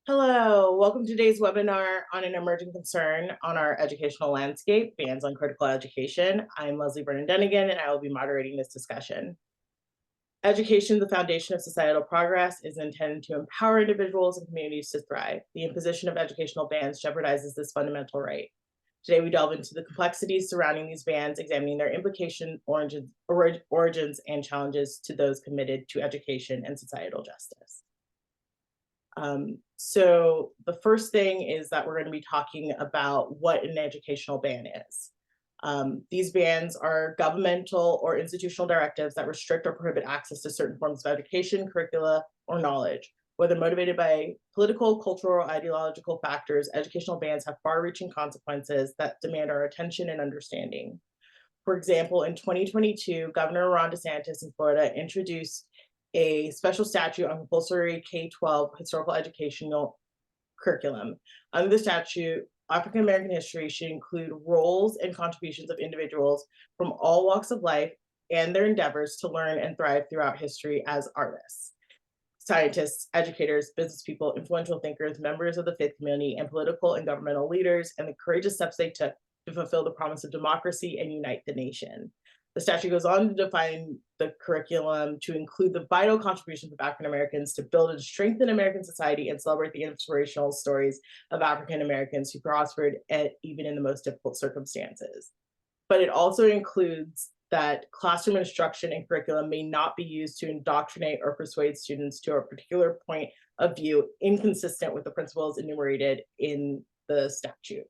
Hello, welcome to today's webinar on an emerging concern on our educational landscape, bans on critical education. I'm Leslie Brennan-Dunnigan, and I will be moderating this discussion. Education, the foundation of societal progress, is intended to empower individuals and communities to thrive. The imposition of educational bans jeopardizes this fundamental right. Today, we delve into the complexities surrounding these bans, examining their implication, origins, and challenges to those committed to education and societal justice. So the first thing is that we're going to be talking about what an educational ban is. These bans are governmental or institutional directives that restrict or prohibit access to certain forms of education, curricula, or knowledge. Whether motivated by political, cultural, or ideological factors, educational bans have far-reaching consequences that demand our attention and understanding. For example, in 2022, Governor Ron DeSantis in Florida introduced a special statute on compulsory K-12 historical educational curriculum. Under the statute, African American history should include roles and contributions of individuals from all walks of life and their endeavors to learn and thrive throughout history as artists, scientists, educators, business people, influential thinkers, members of the faith community, and political and governmental leaders, and the courageous steps they took to fulfill the promise of democracy and unite the nation. The statute goes on to define the curriculum to include the vital contributions of African Americans to build and strengthen American society and celebrate the inspirational stories of African Americans who prospered even in the most difficult circumstances. But it also includes that classroom instruction and curriculum may not be used to indoctrinate or persuade students to a particular point of view inconsistent with the principles enumerated in the statute.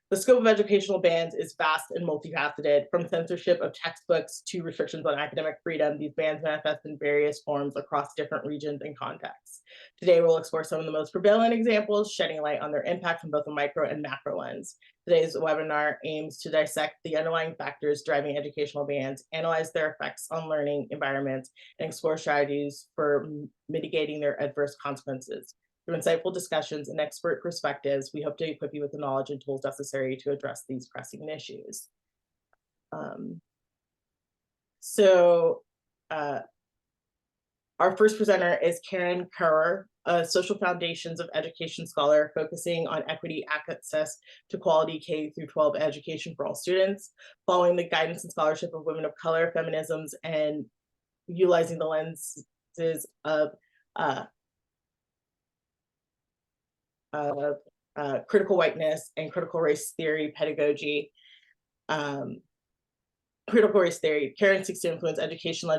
The scope of educational bans is vast and multifaceted. From censorship of textbooks to restrictions on academic freedom, these bans manifest in various forms across different regions and contexts. Today, we'll explore some of the most prevalent examples, shedding light on their impact from both a micro and macro lens. Today's webinar aims to dissect the underlying factors driving educational bans, analyze their effects on learning environments, and explore strategies for mitigating their adverse consequences. Through insightful discussions and expert perspectives, we hope to equip you with the knowledge and tools necessary to address these pressing issues. Our first presenter is Karen Kerr, a social foundations of education scholar focusing on equity access to quality K-12 education for all students, following the guidance and scholarship of women of color, feminisms, and utilizing the lenses of critical whiteness and critical race theory pedagogy. Karen seeks to influence education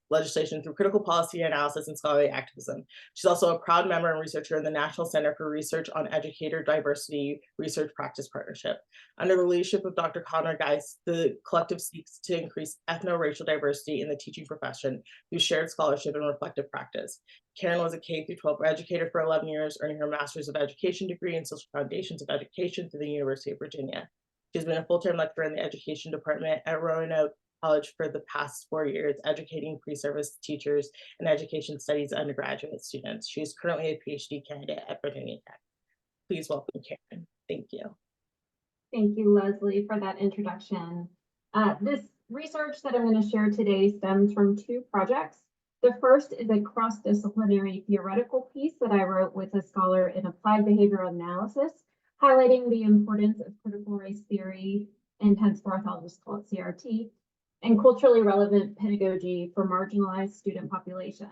legislation through critical policy analysis and scholarly activism. She's also a proud member and researcher in the National Center for Research on Educator Diversity Research Practice Partnership. Under the leadership of Dr. Connor Geis, the collective seeks to increase ethno-racial diversity in the teaching profession through shared scholarship and reflective practice. Karen was a K-12 educator for 11 years, earning her Master's of Education degree in Social Foundations of Education through the University of Virginia. She's been a full-time lecturer in the education department at Roanoke College for the past 4 years, educating pre-service teachers and education studies undergraduate students. She is currently a PhD candidate at Virginia Tech. Please welcome Karen. Thank you. Thank you, Leslie, for that introduction. This research that I'm going to share today stems from two projects. The first is a cross-disciplinary theoretical piece that I wrote with a scholar in applied behavioral analysis, highlighting the importance of critical race theory, and henceforth I'll just call it CRT, and culturally relevant pedagogy for marginalized student populations.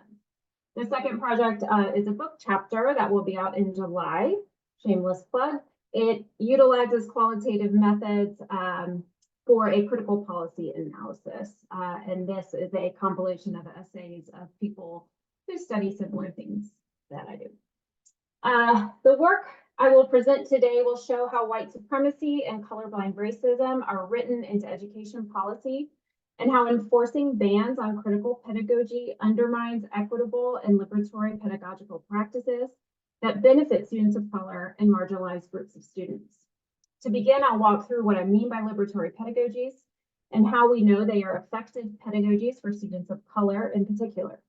The second project is a book chapter that will be out in July, shameless plug. It utilizes qualitative methods for a critical policy analysis. And this is a compilation of essays of people who study similar things that I do. The work I will present today will show how white supremacy and colorblind racism are written into education policy and how enforcing bans on critical pedagogy undermines equitable and liberatory pedagogical practices that benefit students of color and marginalized groups of students. To begin, I'll walk through what I mean by liberatory pedagogies and how we know they are effective pedagogies for students of color in particular.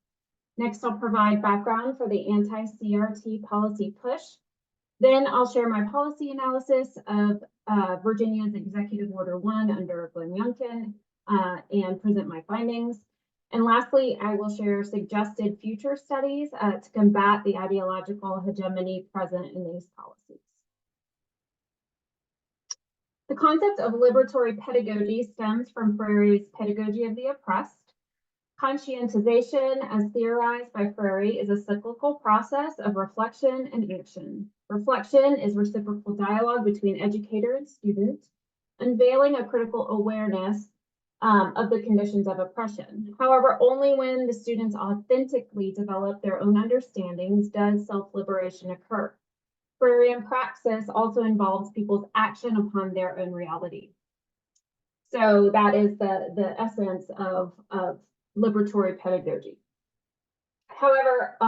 Next, I'll provide background for the anti-CRT policy push. Then I'll share my policy analysis of Virginia's Executive Order 1 under Glenn Youngkin and present my findings. And lastly, I will share suggested future studies to combat the ideological hegemony present in these policies. The concept of liberatory pedagogy stems from Freire's pedagogy of the oppressed. Conscientization, as theorized by Freire, is a cyclical process of reflection and action. Reflection is reciprocal dialogue between educator and student, unveiling a critical awareness of the conditions of oppression. However, only when the students authentically develop their own understandings does self-liberation occur. Freirean praxis also involves people's action upon their own reality. So that is the essence of liberatory pedagogy. However,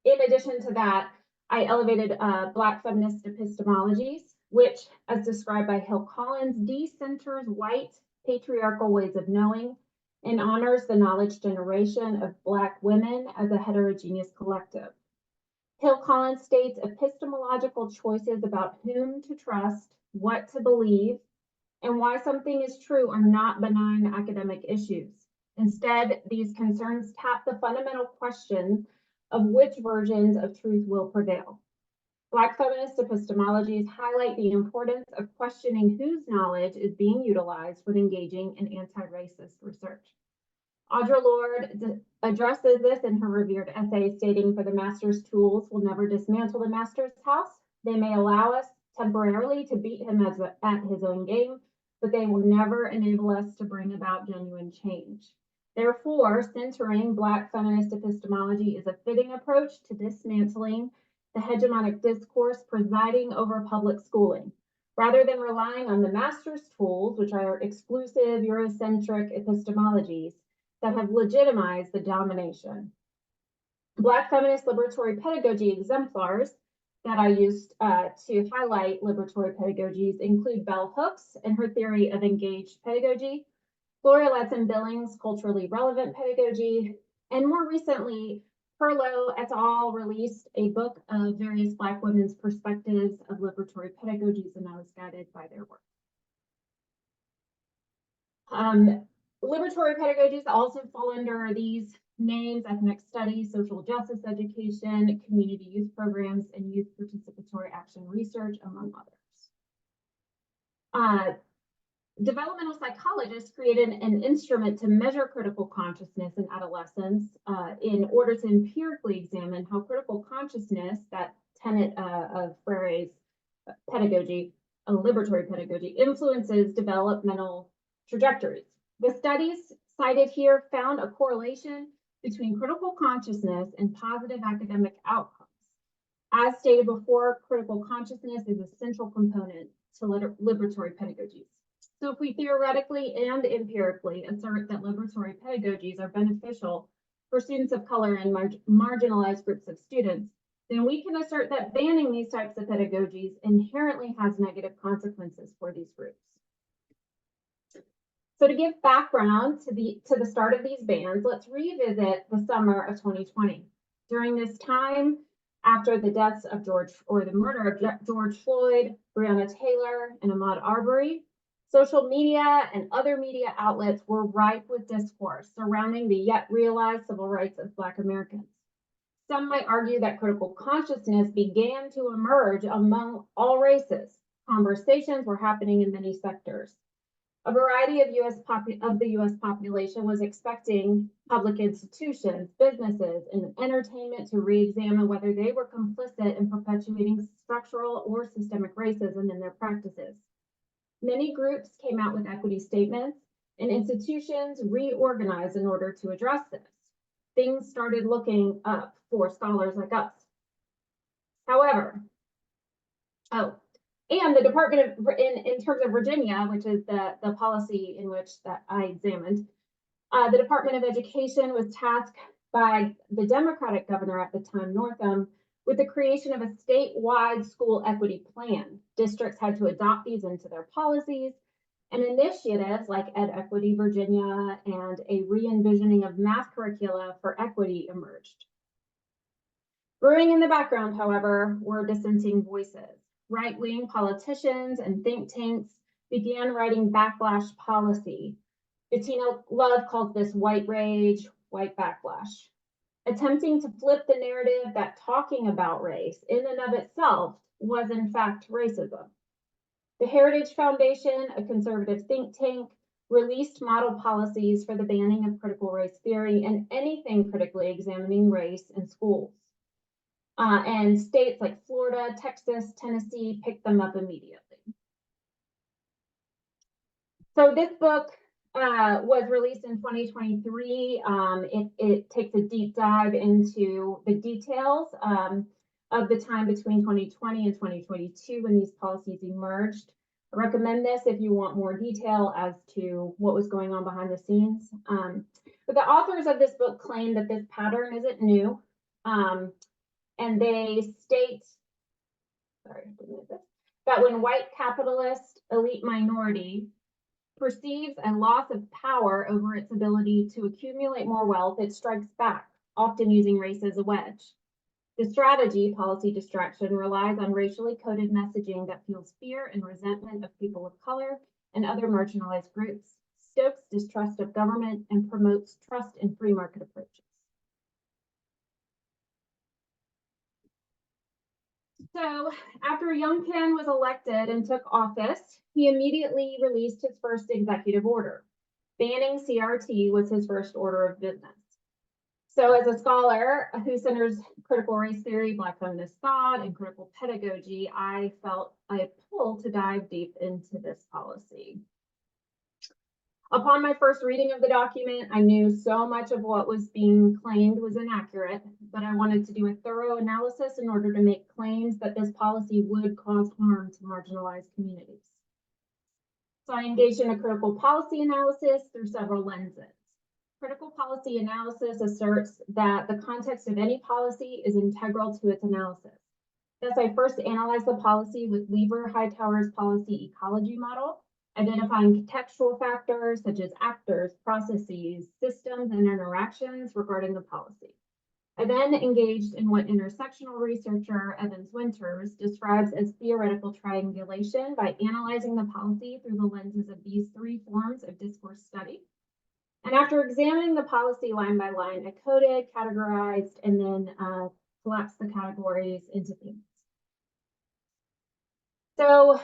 in addition to that, I elevated Black feminist epistemologies, which, as described by Hill Collins, decenters white patriarchal ways of knowing and honors the knowledge generation of Black women as a heterogeneous collective. Hill Collins states epistemological choices about whom to trust, what to believe, and why something is true are not benign academic issues. Instead, these concerns tap the fundamental question of which versions of truth will prevail. Black feminist epistemologies highlight the importance of questioning whose knowledge is being utilized when engaging in anti-racist research. Audre Lorde addresses this in her revered essay, stating, "For the master's tools will never dismantle the master's house. They may allow us temporarily to beat him at his own game, but they will never enable us to bring about genuine change." Therefore, centering Black feminist epistemology is a fitting approach to dismantling the hegemonic discourse presiding over public schooling. Rather than relying on the master's tools, which are exclusive Eurocentric epistemologies that have legitimized the domination. Black feminist liberatory pedagogy exemplars that I used to highlight liberatory pedagogies include Bell Hooks and her theory of engaged pedagogy, Gloria Ladson-Billings' culturally relevant pedagogy, and more recently, Perlow et al. Released a book of various Black women's perspectives of liberatory pedagogies, and I was guided by their work. Liberatory pedagogies also fall under these names: ethnic studies, social justice education, community youth programs, and youth participatory action research, among others. Developmental psychologists created an instrument to measure critical consciousness in adolescence in order to empirically examine how critical consciousness, that tenet of Freire's pedagogy, liberatory pedagogy, influences developmental trajectories. The studies cited here found a correlation between critical consciousness and positive academic outcomes. As stated before, critical consciousness is a central component to liberatory pedagogies. So if we theoretically and empirically assert that liberatory pedagogies are beneficial for students of color and marginalized groups of students, then we can assert that banning these types of pedagogies inherently has negative consequences for these groups. So to give background to the start of these bans, let's revisit the summer of 2020. During this time, after the deaths of the murder of George Floyd, Breonna Taylor, and Ahmaud Arbery, social media and other media outlets were ripe with discourse surrounding the yet realized civil rights of Black Americans. Some might argue that critical consciousness began to emerge among all races. Conversations were happening in many sectors. A variety of the U.S. population was expecting public institutions, businesses, and entertainment to re-examine whether they were complicit in perpetuating structural or systemic racism in their practices. Many groups came out with equity statements, and institutions reorganized in order to address this. Things started looking up for scholars like us. However, and the Department of, in terms of Virginia, which is the policy in which that I examined, the Department of Education was tasked by the Democratic governor at the time, Northam, with the creation of a statewide school equity plan. Districts had to adopt these into their policies, and initiatives like Ed Equity Virginia and a re-envisioning of math curricula for equity emerged. Brewing in the background, however, were dissenting voices. Right-wing politicians and think tanks began writing backlash policy. Bettina Love calls this white rage, white backlash, attempting to flip the narrative that talking about race in and of itself was in fact racism. The Heritage Foundation, a conservative think tank, released model policies for the banning of critical race theory and anything critically examining race in schools. And states like Florida, Texas, Tennessee picked them up immediately. So this book was released in 2023. It takes a deep dive into the details of the time between 2020 and 2022 when these policies emerged. I recommend this if you want more detail as to what was going on behind the scenes. But the authors of this book claim that this pattern isn't new. And they state, that when white capitalist elite minority perceives a loss of power over its ability to accumulate more wealth, it strikes back, often using race as a wedge. The strategy, policy distraction, relies on racially coded messaging that fuels fear and resentment of people of color and other marginalized groups, stokes distrust of government, and promotes trust in free market approaches. So after Youngkin was elected and took office, he immediately released his first executive order. Banning CRT was his first order of business. So as a scholar who centers critical race theory, Black feminist thought, and critical pedagogy, I felt a pull to dive deep into this policy. Upon my first reading of the document, I knew so much of what was being claimed was inaccurate, but I wanted to do a thorough analysis in order to make claims that this policy would cause harm to marginalized communities. So I engaged in a critical policy analysis through several lenses. Critical policy analysis asserts that the context of any policy is integral to its analysis. Thus, I first analyzed the policy with Weaver-Hightower's policy ecology model, identifying contextual factors such as actors, processes, systems, and interactions regarding the policy. I then engaged in what intersectional researcher Evans Winters describes as theoretical triangulation by analyzing the policy through the lenses of these three forms of discourse study. And after examining the policy line by line, I coded, categorized, and then collapsed the categories into themes. So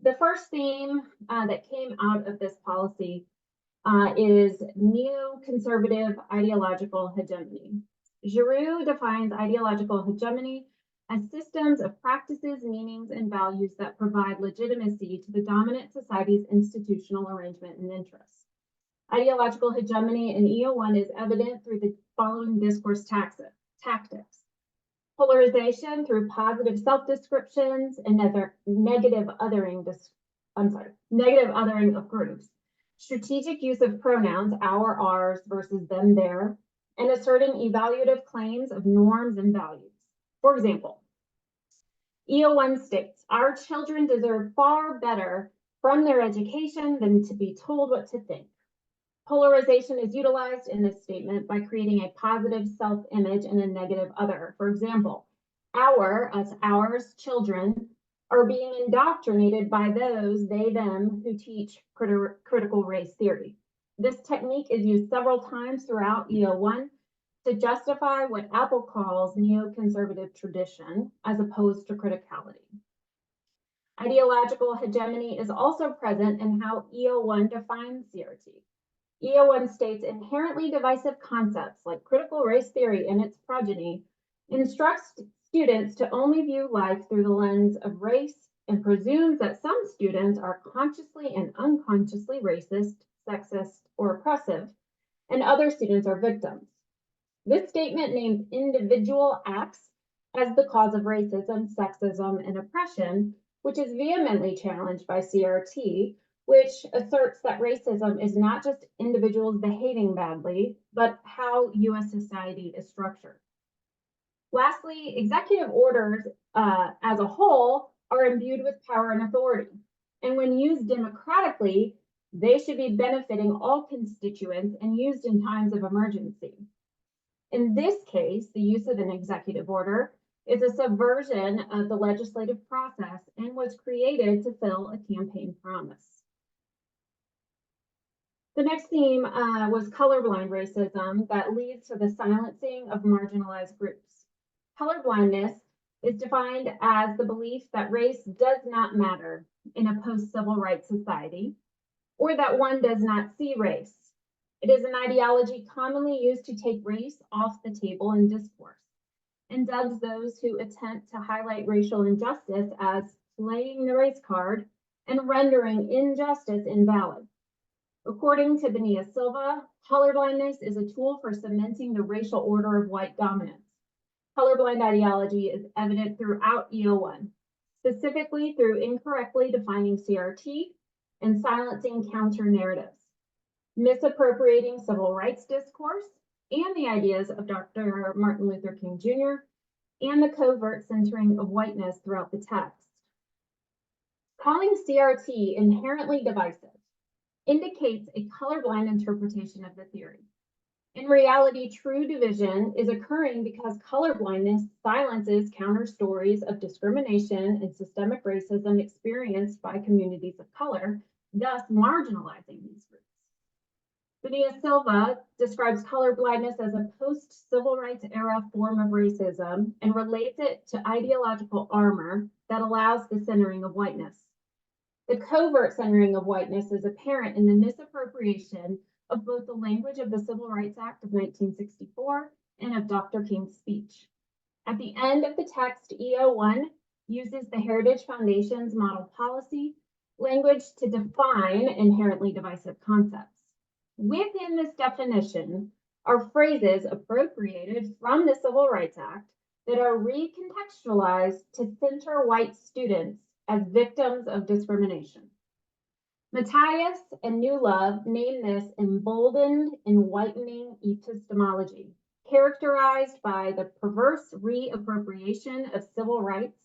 the first theme that came out of this policy is neoconservative ideological hegemony. Giroux defines ideological hegemony as systems of practices, meanings, and values that provide legitimacy to the dominant society's institutional arrangement and interests. Ideological hegemony in EO1 is evident through the following discourse tactics. Polarization through positive self-descriptions and negative othering of groups. Strategic use of pronouns, our, ours versus them, their, and asserting evaluative claims of norms and values. For example, EO1 states, our children deserve far better from their education than to be told what to think. Polarization is utilized in this statement by creating a positive self-image and a negative other. For example, ours, children, are being indoctrinated by those, they, them, who teach critical race theory. This technique is used several times throughout EO1 to justify what Apple calls neoconservative tradition as opposed to criticality. Ideological hegemony is also present in how EO1 defines CRT. EO1 states inherently divisive concepts like critical race theory and its progeny instructs students to only view life through the lens of race and presumes that some students are consciously and unconsciously racist, sexist, or oppressive, and other students are victims. This statement names individual acts as the cause of racism, sexism, and oppression, which is vehemently challenged by CRT, which asserts that racism is not just individuals behaving badly, but how US society is structured. Lastly, executive orders as a whole are imbued with power and authority. And when used democratically, they should be benefiting all constituents and used in times of emergency. In this case, the use of an executive order is a subversion of the legislative process and was created to fill a campaign promise. The next theme was colorblind racism that leads to the silencing of marginalized groups. Colorblindness is defined as the belief that race does not matter in a post-civil rights society, or that one does not see race. It is an ideology commonly used to take race off the table in discourse, and dubs those who attempt to highlight racial injustice as playing the race card and rendering injustice invalid. According to Bonilla Silva, colorblindness is a tool for cementing the racial order of white dominance. Colorblind ideology is evident throughout EO1, specifically through incorrectly defining CRT and silencing counter narratives, misappropriating civil rights discourse and the ideas of Dr. Martin Luther King Jr., and the covert centering of whiteness throughout the text. Calling CRT inherently divisive indicates a colorblind interpretation of the theory. In reality, true division is occurring because colorblindness silences counter stories of discrimination and systemic racism experienced by communities of color, thus marginalizing these groups. Bonilla Silva describes colorblindness as a post-civil rights era form of racism and relates it to ideological armor that allows the centering of whiteness. The covert centering of whiteness is apparent in the misappropriation of both the language of the Civil Rights Act of 1964 and of Dr. King's speech. At the end of the text, EO1 uses the Heritage Foundation's model policy language to define inherently divisive concepts. Within this definition are phrases appropriated from the Civil Rights Act that are recontextualized to center white students as victims of discrimination. Matthias and New Love name this emboldened and whitening epistemology, characterized by the perverse reappropriation of civil rights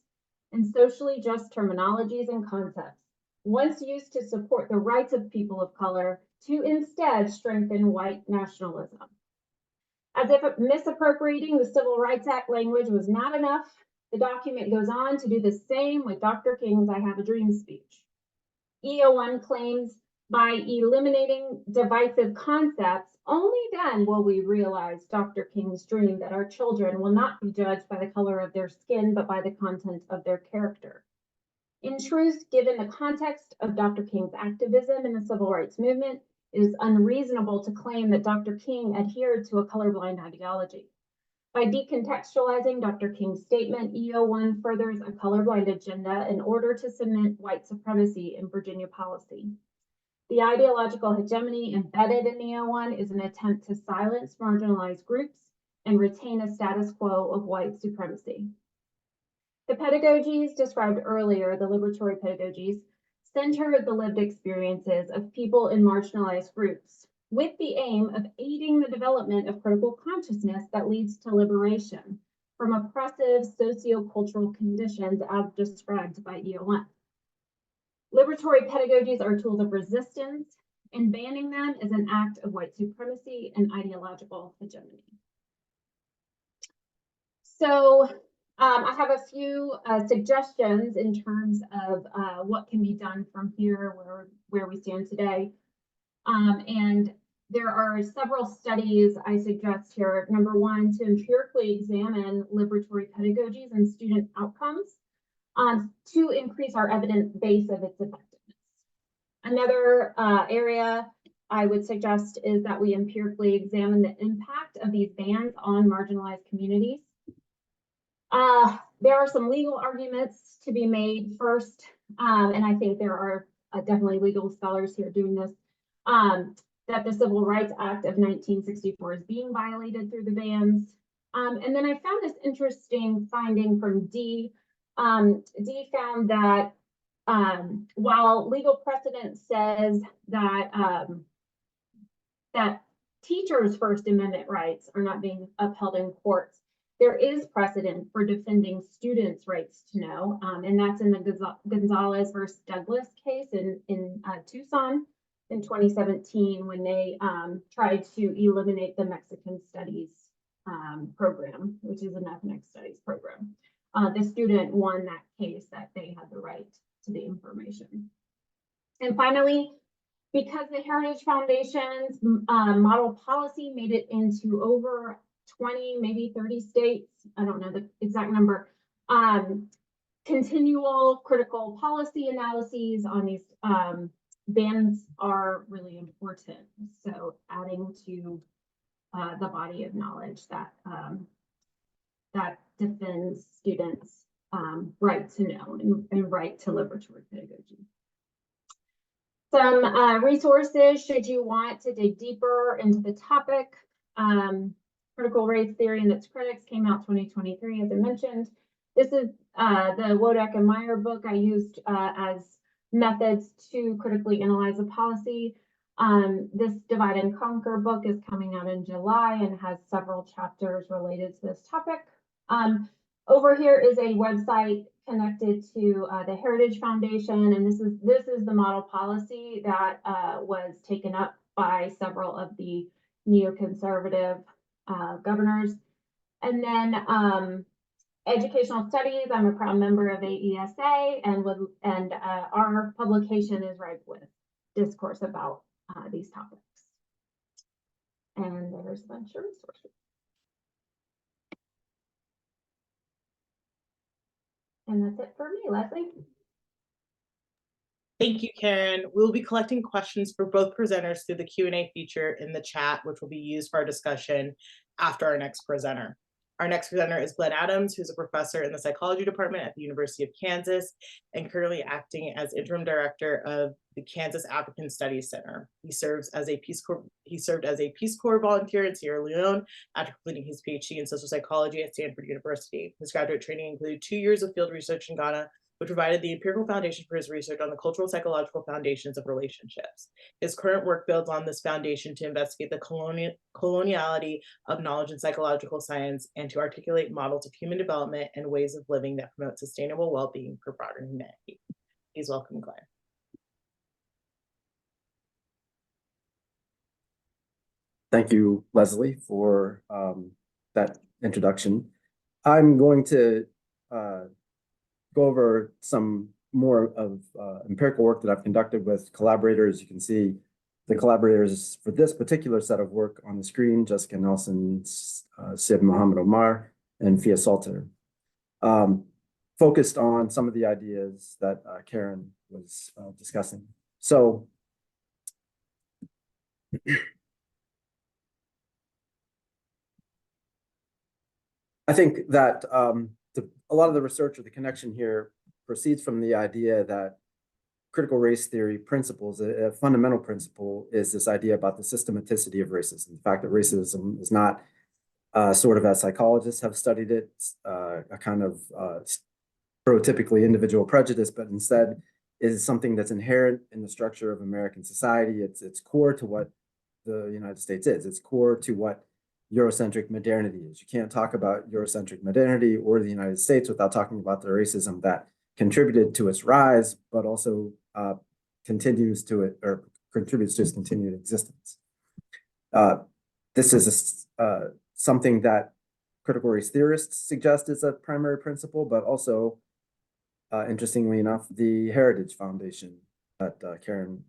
and socially just terminologies and concepts, once used to support the rights of people of color, to instead strengthen white nationalism. As if misappropriating the Civil Rights Act language was not enough, the document goes on to do the same with Dr. King's I Have a Dream speech. EO1 claims by eliminating divisive concepts, only then will we realize Dr. King's dream that our children will not be judged by the color of their skin, but by the content of their character. In truth, given the context of Dr. King's activism in the civil rights movement, it is unreasonable to claim that Dr. King adhered to a colorblind ideology. By decontextualizing Dr. King's statement, EO1 furthers a colorblind agenda in order to cement white supremacy in Virginia policy. The ideological hegemony embedded in EO1 is an attempt to silence marginalized groups and retain a status quo of white supremacy. The pedagogies described earlier, the liberatory pedagogies, center the lived experiences of people in marginalized groups, with the aim of aiding the development of critical consciousness that leads to liberation from oppressive sociocultural conditions as described by EO1. Liberatory pedagogies are tools of resistance, and banning them is an act of white supremacy and ideological hegemony. So I have a few suggestions in terms of what can be done from here where we stand today. And there are several studies I suggest here. Number one, to empirically examine liberatory pedagogies and student outcomes to increase our evidence base of its effectiveness. Another area I would suggest is that we empirically examine the impact of these bans on marginalized communities. There are some legal arguments to be made first, and I think there are definitely legal scholars here doing this, that the Civil Rights Act of 1964 is being violated through the bans. And then I found this interesting finding from Dee. Dee found that while legal precedent says that that teachers' First Amendment rights are not being upheld in courts, there is precedent for defending students' rights to know, and that's in the Gonzalez versus Douglas case in Tucson in 2017 when they tried to eliminate the Mexican Studies program, which is an ethnic studies program. The student won that case that they had the right to the information. And finally, Because the Heritage Foundation's model policy made it into over 20, maybe 30 states, I don't know the exact number, continual critical policy analyses on these bans are really important. So adding to the body of knowledge that that defends students' right to know and right to liberatory pedagogy. Some resources should you want to dig deeper into the topic. Critical race theory and its critics came out 2023, as I mentioned. This is the Wodak and Meyer book I used as methods to critically analyze a policy. This Divide and Conquer book is coming out in July and has several chapters related to this topic. Over here is a website connected to the Heritage Foundation, and this is the model policy that was taken up by several of the neoconservative governors. And then educational studies, I'm a proud member of AESA, and our publication is ripe with discourse about these topics. And there's a bunch of resources. And that's it for me, Leslie. Thank you, Karen. We'll be collecting questions for both presenters through the Q&A feature in the chat, which will be used for our discussion after our next presenter. Our next presenter is Glenn Adams, who's a professor in the psychology department at the University of Kansas and currently acting as interim director of the Kansas African Studies Center. He served as a Peace Corps volunteer in Sierra Leone after completing his PhD in social psychology at Stanford University. His graduate training included 2 years of field research in Ghana, which provided the empirical foundation for his research on the cultural psychological foundations of relationships. His current work builds on this foundation to investigate the coloniality of knowledge and psychological science and to articulate models of human development and ways of living that promote sustainable well-being for broader humanity. Please welcome Glenn. Thank you, Leslie, for that introduction. I'm going to go over some more of empirical work that I've conducted with collaborators. You can see the collaborators for this particular set of work on the screen: Jessica Nelson, Sib Mohammed Omar, and Fia Salter. Focused on some of the ideas that Karen was discussing. So I think that a lot of the research or the connection here proceeds from the idea that critical race theory principles, a fundamental principle, is this idea about the systematicity of racism. The fact that racism is not sort of, as psychologists have studied it, a kind of prototypically individual prejudice, but instead is something that's inherent in the structure of American society. It's core to what the United States is. It's core to what Eurocentric modernity is. You can't talk about Eurocentric modernity or the United States without talking about the racism that contributed to its rise, but also continues to it, or contributes to its continued existence. This is something that critical race theorists suggest is a primary principle, but also, interestingly enough, the Heritage Foundation that Karen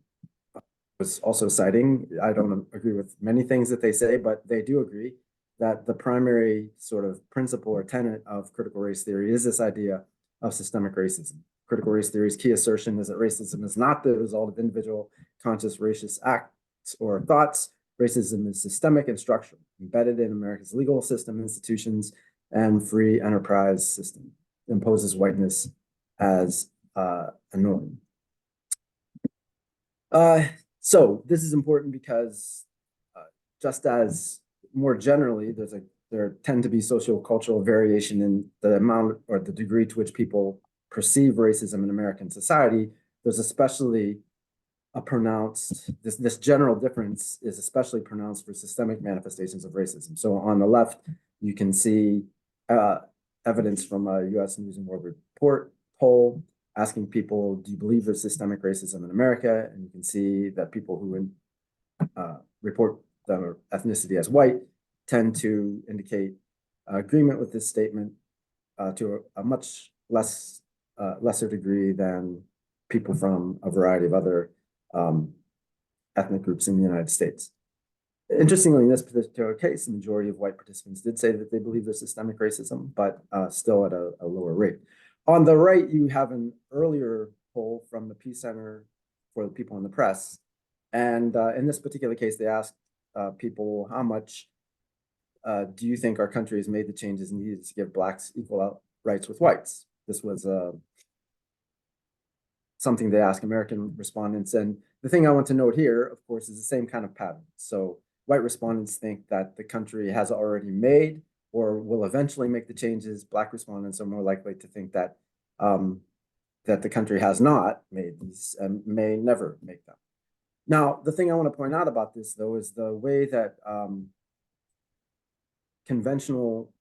was also citing. I don't agree with many things that they say, but they do agree that the primary sort of principle or tenet of critical race theory is this idea of systemic racism. Critical race theory's key assertion is that racism is not the result of individual conscious racist acts or thoughts. Racism is systemic and structural, embedded in America's legal system, institutions, and free enterprise system. It imposes whiteness as a norm. So this is important because just as more generally, there tend to be sociocultural variation in the amount or the degree to which people perceive racism in American society. There's especially a pronounced, this general difference is especially pronounced for systemic manifestations of racism. So on the left, you can see evidence from a US News and World Report poll asking people, do you believe there's systemic racism in America? And you can see that people who report their ethnicity as white tend to indicate agreement with this statement to a much lesser degree than people from a variety of other ethnic groups in the United States. Interestingly, in this particular case, the majority of white participants did say that they believe there's systemic racism, but still at a lower rate. On the right, you have an earlier poll from the Pew Center for the People in the Press. And in this particular case, they asked people, how much do you think our country has made the changes needed to give Blacks equal rights with whites? This was something they asked American respondents. And the thing I want to note here, of course, is the same kind of pattern. So white respondents think that the country has already made or will eventually make the changes. Black respondents are more likely to think that that the country has not made these and may never make them. Now, the thing I want to point out about this, though, is the way that conventional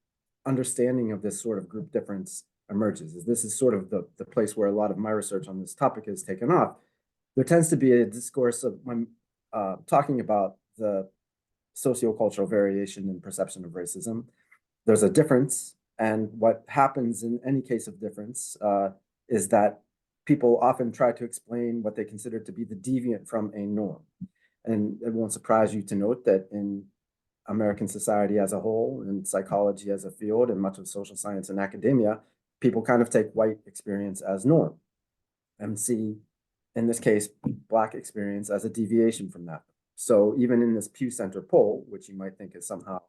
understanding of this sort of group difference emerges. This is sort of the place where a lot of my research on this topic has taken off. There tends to be a discourse of when talking about the sociocultural variation in perception of racism. There's a difference, and what happens in any case of difference is that people often try to explain what they consider to be the deviant from a norm. And it won't surprise you to note that in American society as a whole, and psychology as a field, and much of social science and academia, people kind of take white experience as norm and see, in this case, Black experience as a deviation from that. So even in this Pew Center poll, which you might think is somehow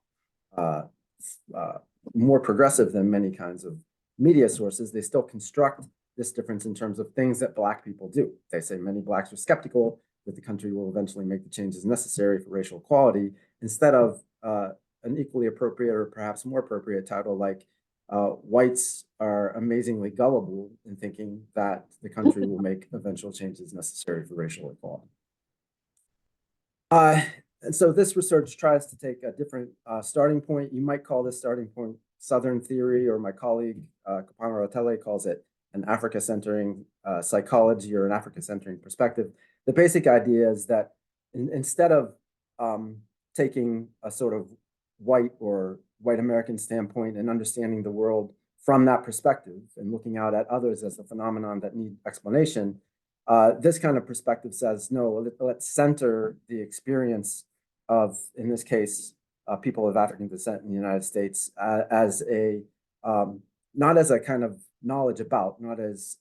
more progressive than many kinds of media sources, they still construct this difference in terms of things that Black people do. They say many Blacks are skeptical that the country will eventually make the changes necessary for racial equality, instead of an equally appropriate or perhaps more appropriate title like whites are amazingly gullible in thinking that the country will make eventual changes necessary for racial equality. And so this research tries to take a different starting point. You might call this starting point Southern theory, or my colleague Coleman calls it an Africa-centering psychology or an Africa-centering perspective. The basic idea is that instead of taking a sort of white or white American standpoint and understanding the world from that perspective and looking out at others as the phenomenon that need explanation, this kind of perspective says, no, let's center the experience of, in this case, people of African descent in the United States as a, not as a kind of knowledge about, not as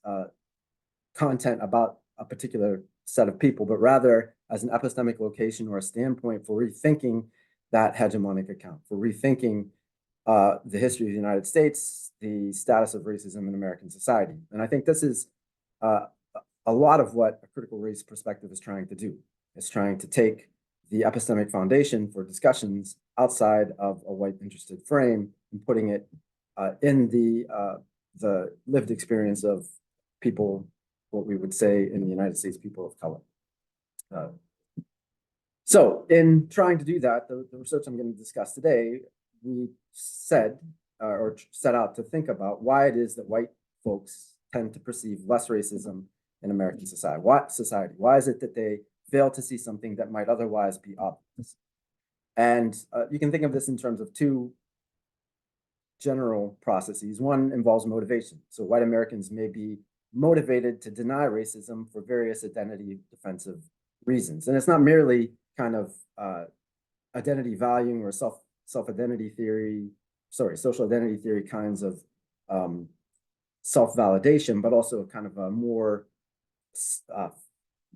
content about a particular set of people, but rather as an epistemic location or a standpoint for rethinking that hegemonic account, for rethinking the history of the United States, the status of racism in American society. And I think this is a lot of what a critical race perspective is trying to do. It's trying to take the epistemic foundation for discussions outside of a white interested frame and putting it in the lived experience of people, what we would say in the United States, people of color. So in trying to do that, the research I'm going to discuss today, we said or set out to think about why it is that white folks tend to perceive less racism in American society. Why is it that they fail to see something that might otherwise be obvious? And you can think of this in terms of two general processes. One involves motivation. So white Americans may be motivated to deny racism for various identity defensive reasons. And it's not merely kind of identity valuing or self-identity theory, social identity theory kinds of self-validation, but also kind of a more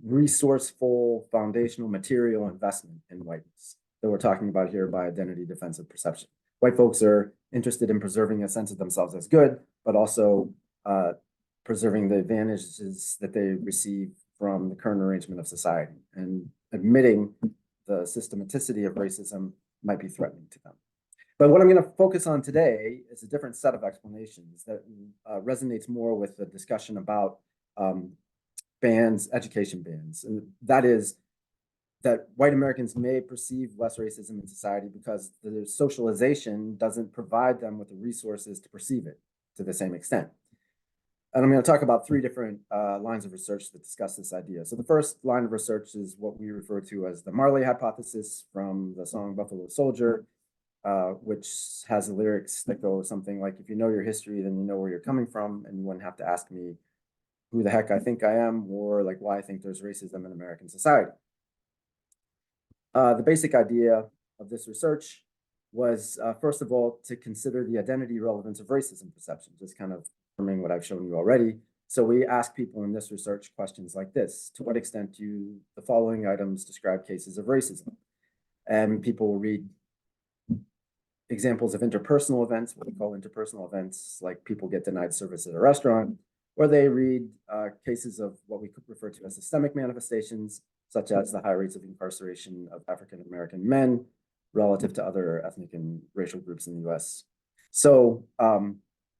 resourceful, foundational material investment in whiteness that we're talking about here by identity defensive perception. White folks are interested in preserving a sense of themselves as good, but also preserving the advantages that they receive from the current arrangement of society, and admitting the systematicity of racism might be threatening to them. But what I'm going to focus on today is a different set of explanations that resonates more with the discussion about bans, education bans. And that is that white Americans may perceive less racism in society because the socialization doesn't provide them with the resources to perceive it to the same extent. And I'm going to talk about three different lines of research that discuss this idea. So the first line of research is what we refer to as the Marley hypothesis from the song Buffalo Soldier, which has the lyrics that go something like, if you know your history, then you know where you're coming from, and you wouldn't have to ask me who the heck I think I am, or like why I think there's racism in American society. The basic idea of this research was, first of all, to consider the identity relevance of racism perception, just kind of confirming what I've shown you already. So we ask people in this research questions like this: to what extent do the following items describe cases of racism? And people will read examples of interpersonal events, what we call interpersonal events, like people get denied service at a restaurant, or they read cases of what we could refer to as systemic manifestations, such as the high rates of incarceration of African American men relative to other ethnic and racial groups in the US. So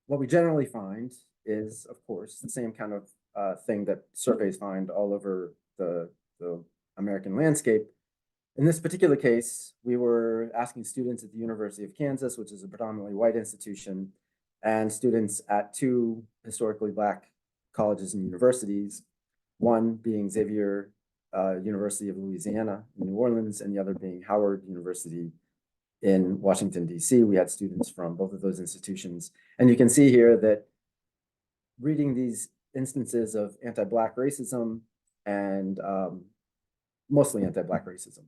what we generally find is, of course, the same kind of thing that surveys find all over the American landscape. In this particular case, we were asking students at the University of Kansas, which is a predominantly white institution, and students at two historically Black colleges and universities, one being Xavier University of Louisiana in New Orleans, and the other being Howard University in Washington, D.C. We had students from both of those institutions. And you can see here that reading these instances of anti-Black racism and mostly anti-Black racism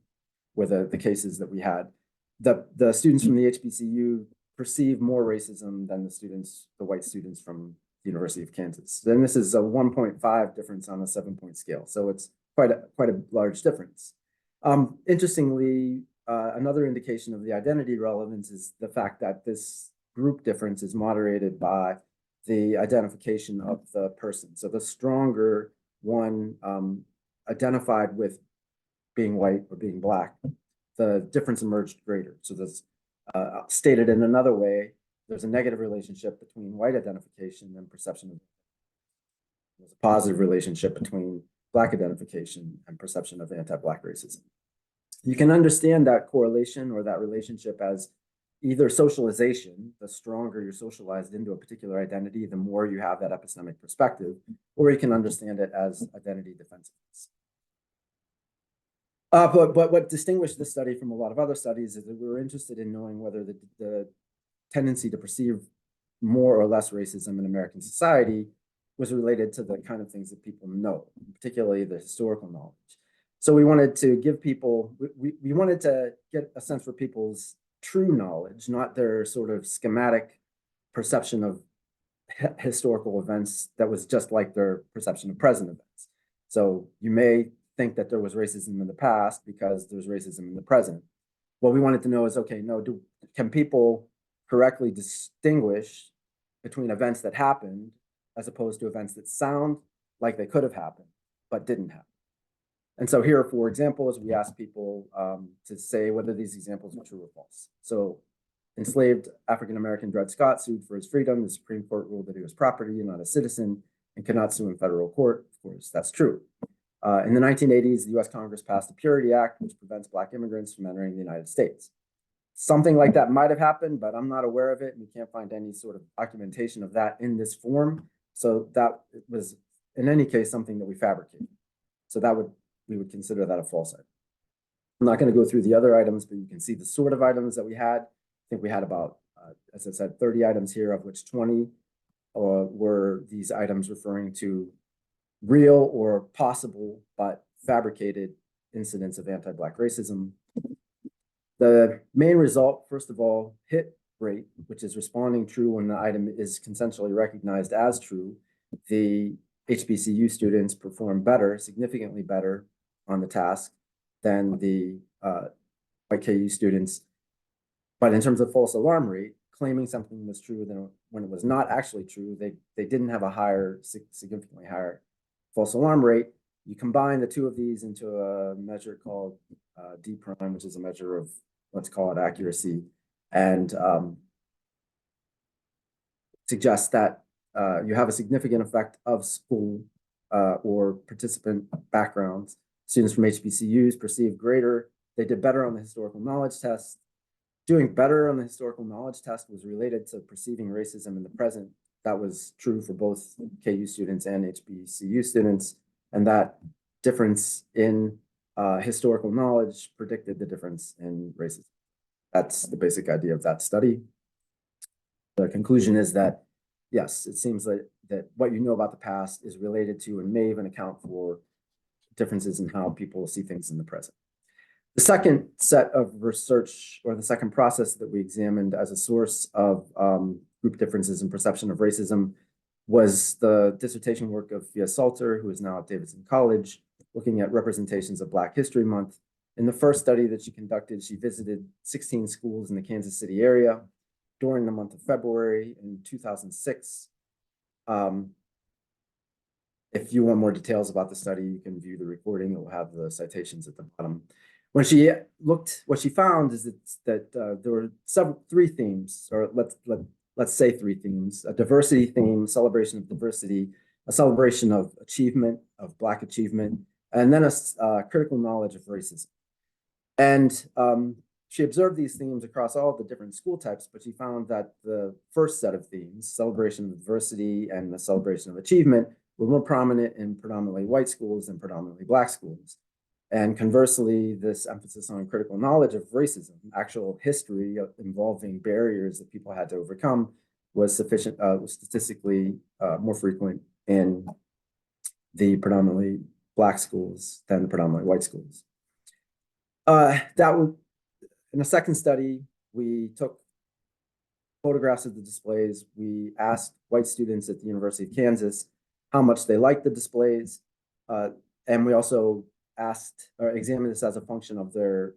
were the cases that we had. The students from the HBCU perceive more racism than the white students from the University of Kansas. Then this is a 1.5 difference on a 7-point scale. So it's quite a large difference. Interestingly, another indication of the identity relevance is the fact that this group difference is moderated by the identification of the person. So the stronger one identified with being white or being Black, the difference emerged greater. So this stated in another way, there's a negative relationship between white identification and perception of. There's a positive relationship between Black identification and perception of anti-Black racism. You can understand that correlation or that relationship as either socialization, the stronger you're socialized into a particular identity, the more you have that epistemic perspective, or you can understand it as identity defensiveness. But what distinguished this study from a lot of other studies is that we were interested in knowing whether the tendency to perceive more or less racism in American society was related to the kind of things that people know, particularly the historical knowledge. So we wanted to give people, we wanted to get a sense for people's true knowledge, not their sort of schematic perception of historical events that was just like their perception of present events. So you may think that there was racism in the past because there's racism in the present. What we wanted to know is, okay, can people correctly distinguish between events that happened as opposed to events that sound like they could have happened but didn't happen? And so here are 4 examples. We asked people to say whether these examples are true or false. So enslaved African-American Dred Scott sued for his freedom. The Supreme Court ruled that he was property and not a citizen and could not sue in federal court. Of course, that's true. In the 1980s, the US Congress passed the Purity Act, which prevents Black immigrants from entering the United States. Something like that might have happened, but I'm not aware of it. And we can't find any sort of documentation of that in this form. So that was, in any case, something that we fabricated. So we would consider that a false item. I'm not going to go through the other items, but you can see the sort of items that we had. I think we had about, as I said, 30 items here, of which 20 were these items referring to real or possible but fabricated incidents of anti-Black racism. The main result, first of all, hit rate, which is responding true when the item is consensually recognized as true. The HBCU students perform better, significantly better on the task than the white KU students. But in terms of false alarm rate, claiming something was true than when it was not actually true, they didn't have a significantly higher false alarm rate. You combine the two of these into a measure called D prime, which is a measure of, let's call it accuracy, and suggests that you have a significant effect of school or participant backgrounds. Students from HBCUs perceived greater, they did better on the historical knowledge test. Doing better on the historical knowledge test was related to perceiving racism in the present. That was true for both KU students and HBCU students. And that difference in historical knowledge predicted the difference in racism. That's the basic idea of that study. The conclusion is that, yes, it seems that what you know about the past is related to and may even account for differences in how people see things in the present. The second set of research, or the second process that we examined as a source of group differences in perception of racism, was the dissertation work of Fia Salter, who is now at Davidson College, looking at representations of Black History Month. In the first study that she conducted, she visited 16 schools in the Kansas City area during the month of February in 2006. If you want more details about the study, you can view the recording. It will have the citations at the bottom. When she looked, what she found is that there were three themes, or let's say three themes: a diversity theme, celebration of diversity, a celebration of achievement, of Black achievement, and then a critical knowledge of racism. And she observed these themes across all the different school types, but she found that the first set of themes, celebration of diversity and the celebration of achievement, were more prominent in predominantly white schools than predominantly Black schools. And conversely, this emphasis on critical knowledge of racism, actual history involving barriers that people had to overcome, was statistically more frequent in the predominantly Black schools than the predominantly white schools. In a second study, we took photographs of the displays. We asked white students at the University of Kansas how much they liked the displays, and we also examined this as a function of their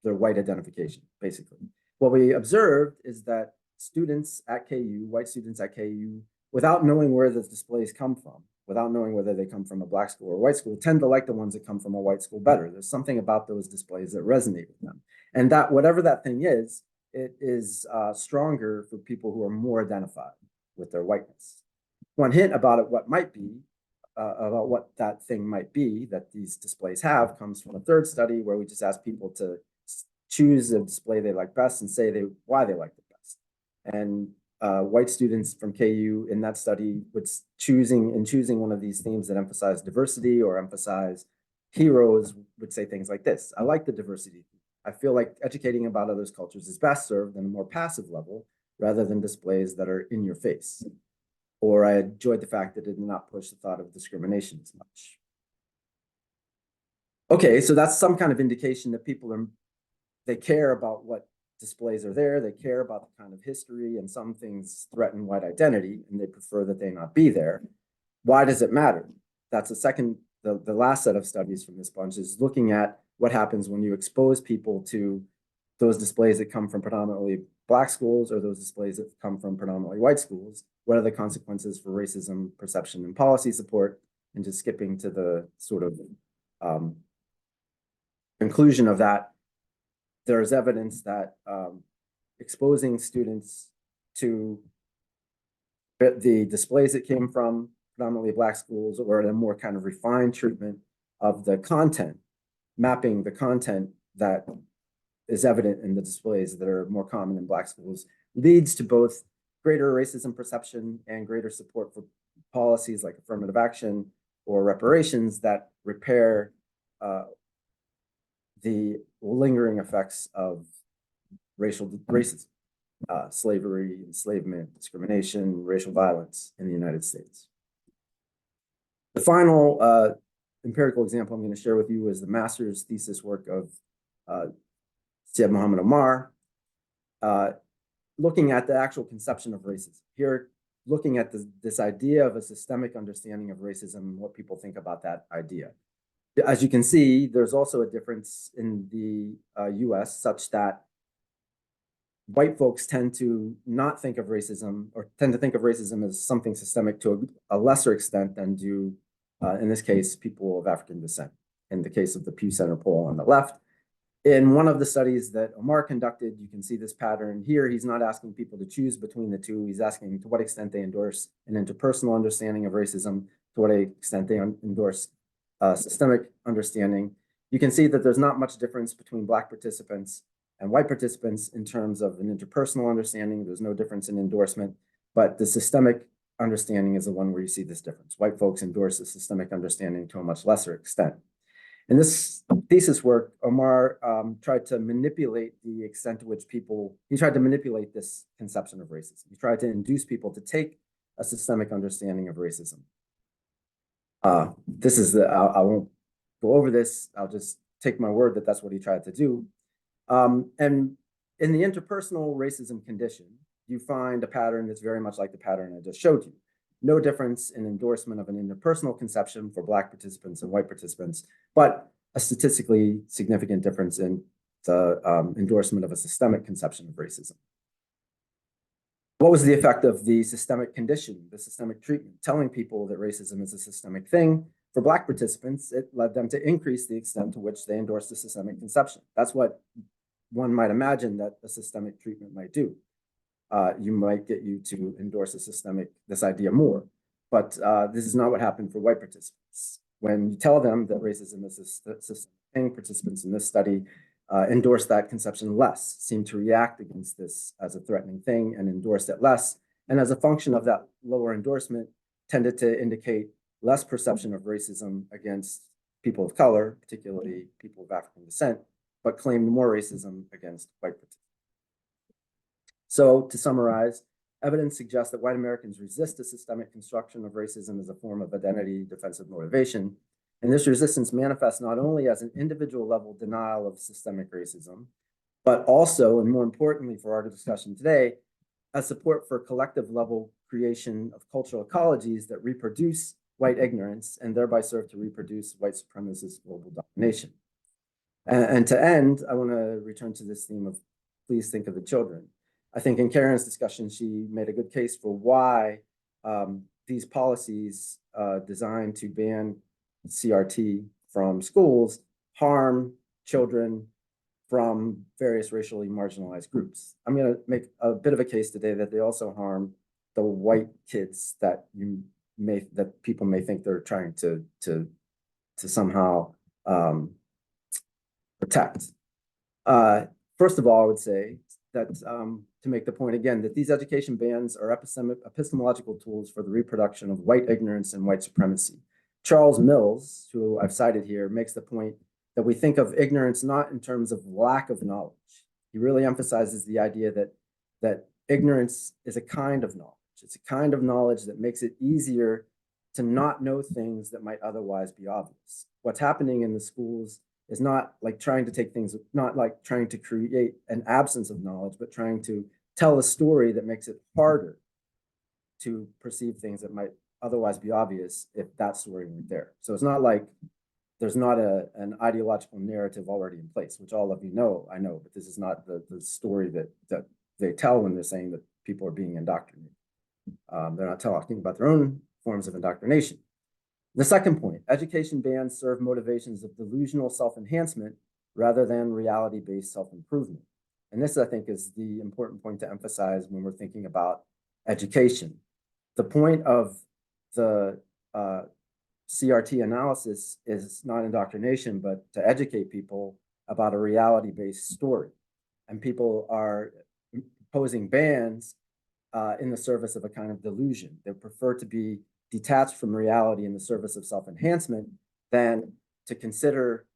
white identification, basically. What we observed is that students at KU, white students at KU, without knowing where the displays come from, without knowing whether they come from a Black school or a white school, tend to like the ones that come from a white school better. There's something about those displays that resonate with them. And that whatever that thing is, it is stronger for people who are more identified with their whiteness. One hint about it, about what that thing might be that these displays have, comes from a third study where we just asked people to choose a display they like best and say why they like it best. And white students from KU in that study would choosing one of these themes that emphasize diversity or emphasize heroes would say things like this: I like the diversity. I feel like educating about others' cultures is best served on a more passive level rather than displays that are in your face. Or I enjoyed the fact that it did not push the thought of discrimination as much. Okay, so that's some kind of indication that they care about what displays are there, they care about the kind of history, and some things threaten white identity, and they prefer that they not be there. Why does it matter? That's the last set of studies from this bunch is looking at what happens when you expose people to those displays that come from predominantly Black schools or those displays that come from predominantly white schools. What are the consequences for racism, perception, and policy support? And just skipping to the sort of conclusion of that, there's evidence that exposing students to the displays that came from predominantly Black schools, or a more kind of refined treatment of the content, mapping the content that is evident in the displays that are more common in Black schools, leads to both greater racism perception and greater support for policies like affirmative action or reparations that repair the lingering effects of racism, slavery, enslavement, discrimination, racial violence in the United States. The final empirical example I'm going to share with you is the master's thesis work of Syed Muhammad Omar, looking at the actual conception of racism. Here, looking at this idea of a systemic understanding of racism and what people think about that idea. As you can see, there's also a difference in the US such that white folks tend to not think of racism, or tend to think of racism as something systemic to a lesser extent than do, in this case, people of African descent, in the case of the Pew Center poll on the left. In one of the studies that Omar conducted, you can see this pattern here. He's not asking people to choose between the two. He's asking to what extent they endorse an interpersonal understanding of racism, to what extent they endorse systemic understanding. You can see that there's not much difference between Black participants and white participants in terms of an interpersonal understanding. There's no difference in endorsement, but the systemic understanding is the one where you see this difference. White folks endorse a systemic understanding to a much lesser extent. In this thesis work, Omar tried to manipulate the extent to which he tried to manipulate this conception of racism. He tried to induce people to take a systemic understanding of racism. I won't go over this. I'll just take my word that that's what he tried to do. And in the interpersonal racism condition, you find a pattern that's very much like the pattern I just showed you. No difference in endorsement of an interpersonal conception for Black participants and white participants, but a statistically significant difference in the endorsement of a systemic conception of racism. What was the effect of the systemic condition, the systemic treatment, telling people that racism is a systemic thing? For Black participants, it led them to increase the extent to which they endorsed the systemic conception. That's what one might imagine that a systemic treatment might do. You might get you to endorse this idea more. But this is not what happened for white participants. When you tell them that racism is a systemic thing, participants in this study endorse that conception less, seem to react against this as a threatening thing and endorse it less. And as a function of that lower endorsement, tended to indicate less perception of racism against people of color, particularly people of African descent, but claimed more racism against white participants. So to summarize, evidence suggests that white Americans resist a systemic construction of racism as a form of identity defensive motivation. And this resistance manifests not only as an individual level denial of systemic racism, but also, and more importantly for our discussion today, as support for collective level creation of cultural ecologies that reproduce white ignorance and thereby serve to reproduce white supremacist global domination. And to end, I want to return to this theme of please think of the children. I think in Karen's discussion, she made a good case for why these policies designed to ban CRT from schools harm children from various racially marginalized groups. I'm going to make a bit of a case today that they also harm the white kids that people may think they're trying to somehow protect. First of all, I would say that to make the point again, that these education bans are epistemological tools for the reproduction of white ignorance and white supremacy. Charles Mills, who I've cited here, makes the point that we think of ignorance not in terms of lack of knowledge. He really emphasizes the idea that ignorance is a kind of knowledge. It's a kind of knowledge that makes it easier to not know things that might otherwise be obvious. What's happening in the schools is not like trying to take things, not like trying to create an absence of knowledge, but trying to tell a story that makes it harder to perceive things that might otherwise be obvious if that story weren't there. So it's not like there's not an ideological narrative already in place, which all of you know, I know, but this is not the story that they tell when they're saying that people are being indoctrinated. They're not talking about their own forms of indoctrination. The second point, education bans serve motivations of delusional self-enhancement rather than reality-based self-improvement. And this, I think, is the important point to emphasize when we're thinking about education. The point of the CRT analysis is not indoctrination, but to educate people about a reality-based story. And people are imposing bans in the service of a kind of delusion. They prefer to be detached from reality in the service of self-enhancement than to consider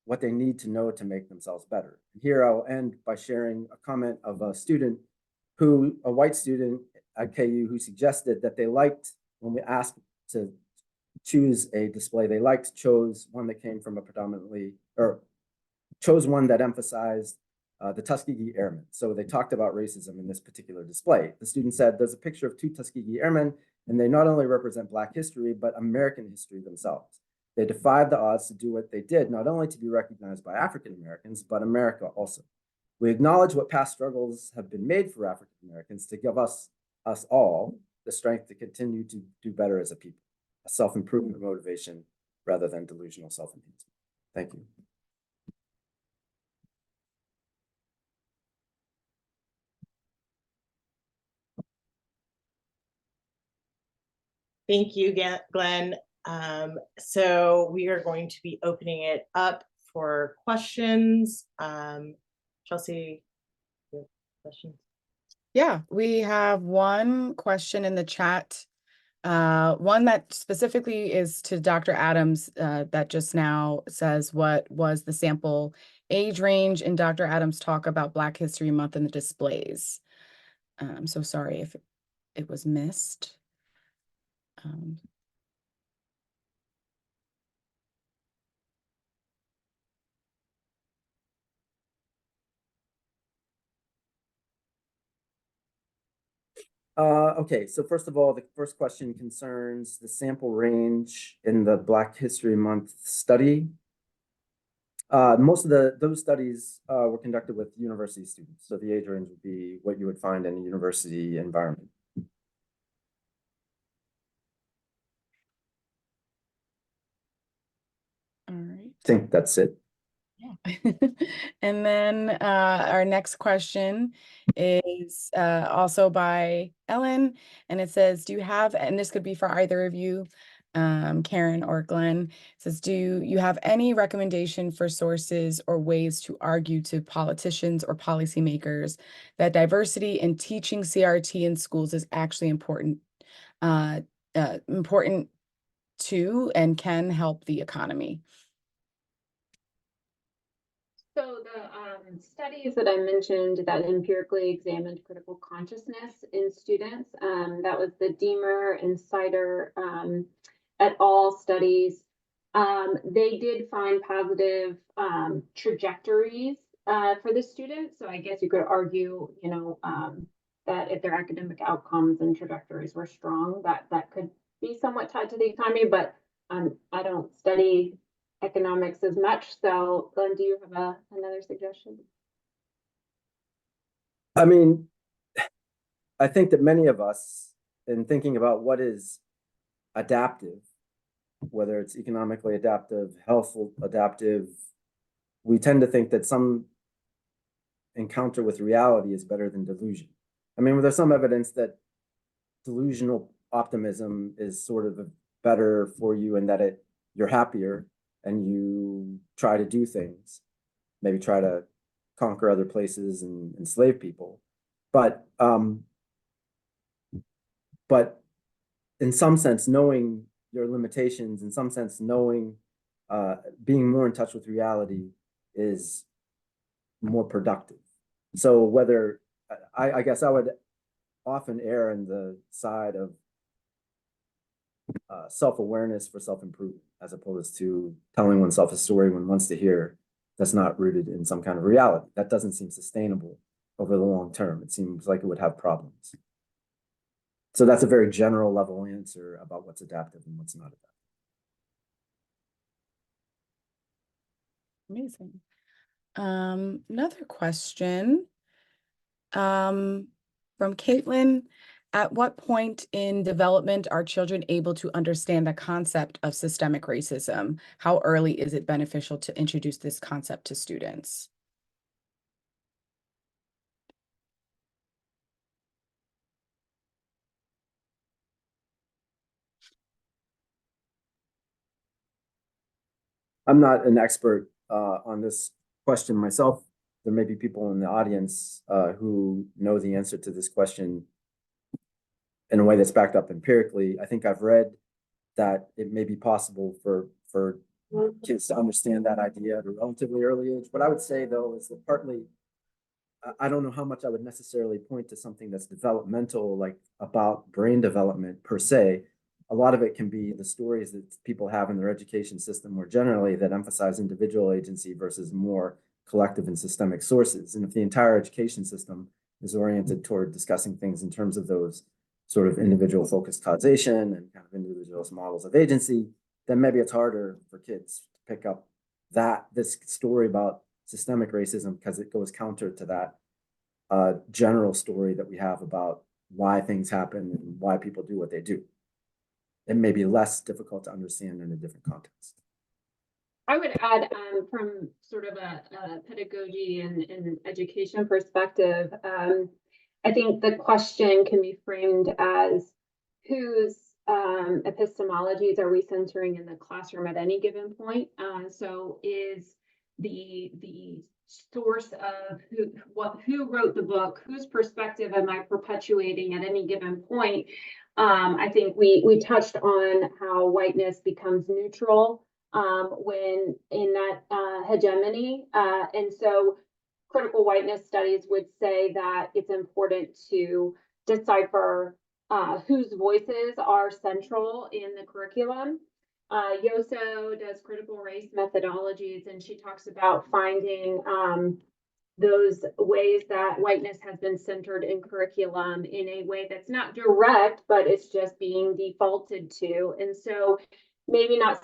what they need to know to make themselves better. Here I'll end by sharing a comment of a student a white student at KU who suggested that they liked, when we asked to choose a display, chose one that came from chose one that emphasized the Tuskegee Airmen. So they talked about racism in this particular display. The student said, there's a picture of 2 Tuskegee Airmen, and they not only represent Black history, but American history themselves. They defied the odds to do what they did, not only to be recognized by African Americans, but America also. We acknowledge what past struggles have been made for African Americans to give us all the strength to continue to do better as a people, a self-improvement motivation rather than delusional self-enhancement. Thank you. Thank you, Glenn. So we are going to be opening it up for questions. Chelsea, you have questions? Yeah, we have one question in the chat. One that specifically is to Dr. Adams that just now says, what was the sample age range in Dr. Adams' talk about Black History Month and the displays? I'm so sorry if it was missed. Okay, so first of all, the first question concerns the sample range in the Black History Month study. Most of those studies were conducted with university students, so the age range would be what you would find in a university environment. All right. I think that's it. Yeah. And then our next question is also by Ellen, and it says, do you have, and this could be for either of you, Karen or Glenn, it says, do you have any recommendation for sources or ways to argue to politicians or policymakers that diversity in teaching CRT in schools is actually important to and can help the economy? So the studies that I mentioned that empirically examined critical consciousness in students, that was the Deemer and Sider et al. Studies. They did find positive trajectories for the students. So I guess you could argue, that if their academic outcomes and trajectories were strong, that could be somewhat tied to the economy. But I don't study economics as much. So Glenn, do you have another suggestion? I mean, I think that many of us, in thinking about what is adaptive, whether it's economically adaptive, healthful adaptive, we tend to think that some encounter with reality is better than delusion. I mean, there's some evidence that delusional optimism is sort of better for you in that you're happier and you try to do things, maybe try to conquer other places and enslave people. But in some sense, knowing your limitations, in some sense, knowing, being more in touch with reality is more productive. So whether, I guess I would often err in the side of self-awareness for self-improvement, as opposed to telling oneself a story one wants to hear that's not rooted in some kind of reality. That doesn't seem sustainable over the long term. It seems like it would have problems. So that's a very general level answer about what's adaptive and what's not adaptive. Amazing. Another question from Caitlin. At what point in development are children able to understand the concept of systemic racism? How early is it beneficial to introduce this concept to students? I'm not an expert on this question myself. There may be people in the audience who know the answer to this question in a way that's backed up empirically. I think I've read that it may be possible for kids to understand that idea at a relatively early age. What I would say, though, is that partly, I don't know how much I would necessarily point to something that's developmental, like about brain development per se. A lot of it can be the stories that people have in their education system more generally that emphasize individual agency versus more collective and systemic sources. And if the entire education system is oriented toward discussing things in terms of those sort of individual focused causation and kind of individualist models of agency, then maybe it's harder for kids to pick up this story about systemic racism because it goes counter to that general story that we have about why things happen and why people do what they do. It may be less difficult to understand in a different context. I would add from sort of a pedagogy and education perspective, I think the question can be framed as whose epistemologies are we centering in the classroom at any given point? So is the source of who wrote the book, whose perspective am I perpetuating at any given point? I think we touched on how whiteness becomes neutral when in that hegemony. And so critical whiteness studies would say that it's important to decipher whose voices are central in the curriculum. Yoso does critical race methodologies, and she talks about finding those ways that whiteness has been centered in curriculum in a way that's not direct, but it's just being defaulted to. And so maybe not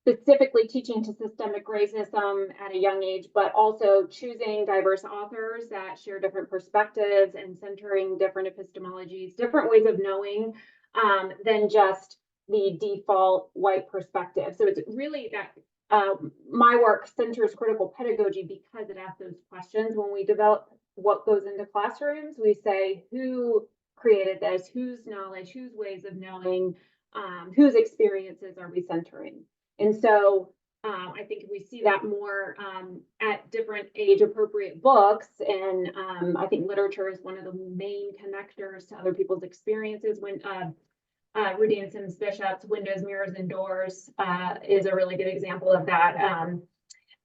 specifically teaching to systemic racism at a young age, but also choosing diverse authors that share different perspectives and centering different epistemologies, different ways of knowing than just the default white perspective. So it's really that my work centers critical pedagogy because it asks those questions. When we develop what goes into classrooms, we say who created this, whose knowledge, whose ways of knowing, whose experiences are we centering? And so I think we see that more at different age appropriate books. And I think literature is one of the main connectors to other people's experiences. When Rudy and Sims Bishop's Windows, Mirrors, and Doors is a really good example of that.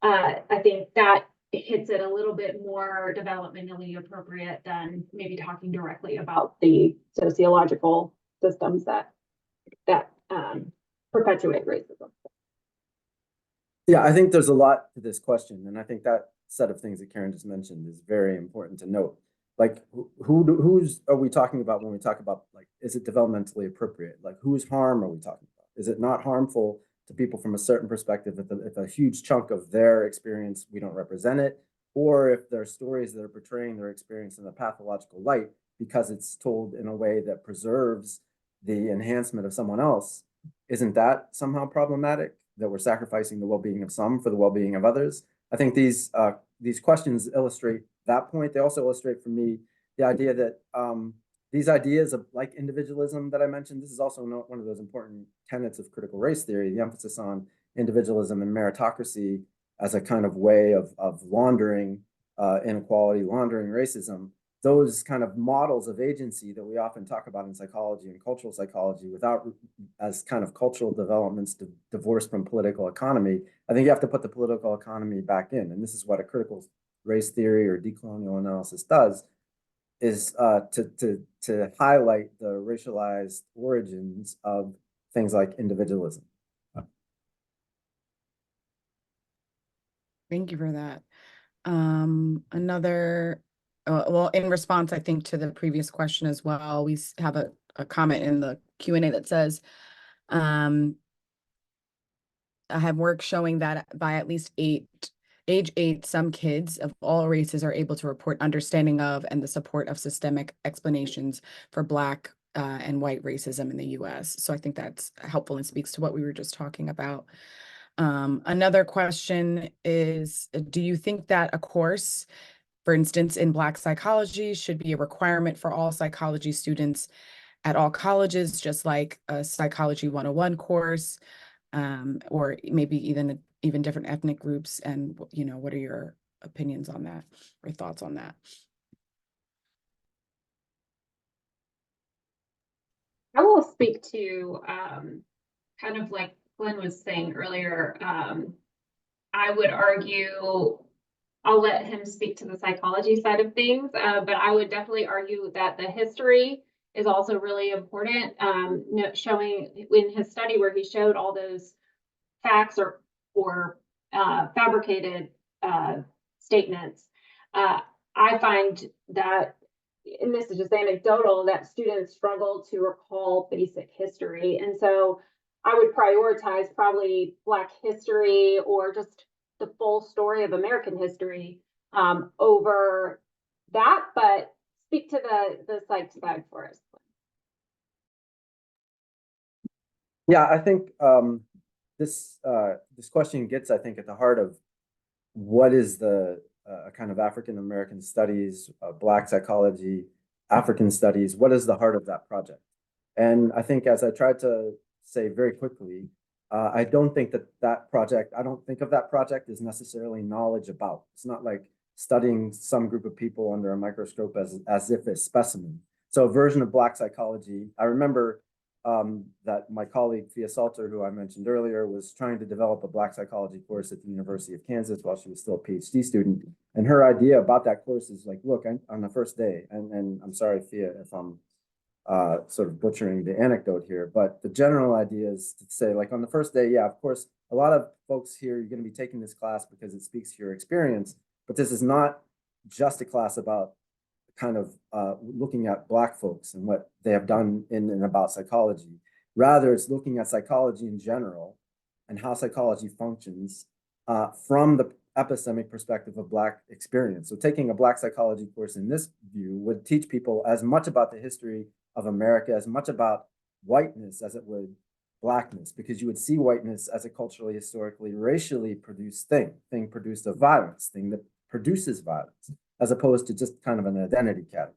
I think that hits it a little bit more developmentally appropriate than maybe talking directly about the sociological systems that perpetuate racism. Yeah, I think there's a lot to this question, and I think that set of things that Karen just mentioned is very important to note. Like, who's are we talking about when we talk about, like, is it developmentally appropriate? Like, whose harm are we talking about? Is it not harmful to people from a certain perspective if a huge chunk of their experience, we don't represent it, or if there are stories that are portraying their experience in a pathological light because it's told in a way that preserves the enhancement of someone else? Isn't that somehow problematic, that we're sacrificing the well-being of some for the well-being of others? I think these questions illustrate that point. They also illustrate for me the idea that these ideas of, like, individualism that I mentioned, this is also one of those important tenets of critical race theory, the emphasis on individualism and meritocracy as a kind of way of laundering inequality, laundering racism. Those kind of models of agency that we often talk about in psychology and cultural psychology without as kind of cultural developments divorced from political economy. I think you have to put the political economy back in. And this is what a critical race theory or decolonial analysis does, is to highlight the racialized origins of things like individualism. Thank you for that. Well, in response, I think, to the previous question as well, we have a comment in the Q&A that says, I have work showing that by at least age 8, some kids of all races are able to report understanding of and the support of systemic explanations for Black and white racism in the US. So I think that's helpful and speaks to what we were just talking about. Another question is, do you think that a course, for instance, in Black psychology, should be a requirement for all psychology students at all colleges, just like a Psychology 101 course, or maybe even different ethnic groups? And, what are your opinions on that or thoughts on that? I will speak to kind of like Glenn was saying earlier. I would argue, I'll let him speak to the psychology side of things, but I would definitely argue that the history is also really important. Showing in his study where he showed all those facts or fabricated statements, I find that, and this is just anecdotal, that students struggle to recall basic history. And so I would prioritize probably Black history or just the full story of American history over that, but speak to the psych side for us. Yeah, I think this question gets, I think, at the heart of what is the kind of African American studies, Black psychology, African studies. What is the heart of that project? And I think, as I tried to say very quickly, I don't think that project, I don't think of that project as necessarily knowledge about. It's not like studying some group of people under a microscope as if a specimen. So a version of Black psychology, I remember that my colleague Thea Salter, who I mentioned earlier, was trying to develop a Black psychology course at the University of Kansas while she was still a PhD student. And her idea about that course is like, look, on the first day, and I'm sorry, Thea, if I'm sort of butchering the anecdote here, but the general idea is to say, like, on the first day, yeah, of course, a lot of folks here, you're going to be taking this class because it speaks to your experience, but this is not just a class about kind of looking at Black folks and what they have done in and about psychology. Rather, it's looking at psychology in general and how psychology functions from the epistemic perspective of Black experience. So taking a Black psychology course in this view would teach people as much about the history of America, as much about whiteness as it would Blackness, because you would see whiteness as a culturally, historically, racially produced thing produced of violence, thing that produces violence, as opposed to just kind of an identity category,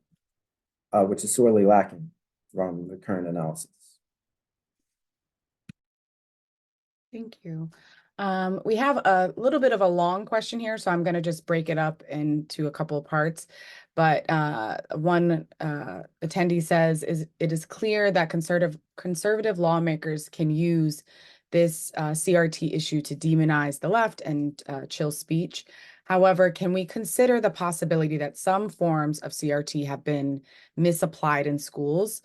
which is sorely lacking from the current analysis. Thank you. We have a little bit of a long question here, so I'm going to just break it up into a couple of parts. But one attendee says, it is clear that conservative lawmakers can use this CRT issue to demonize the left and chill speech. However, can we consider the possibility that some forms of CRT have been misapplied in schools,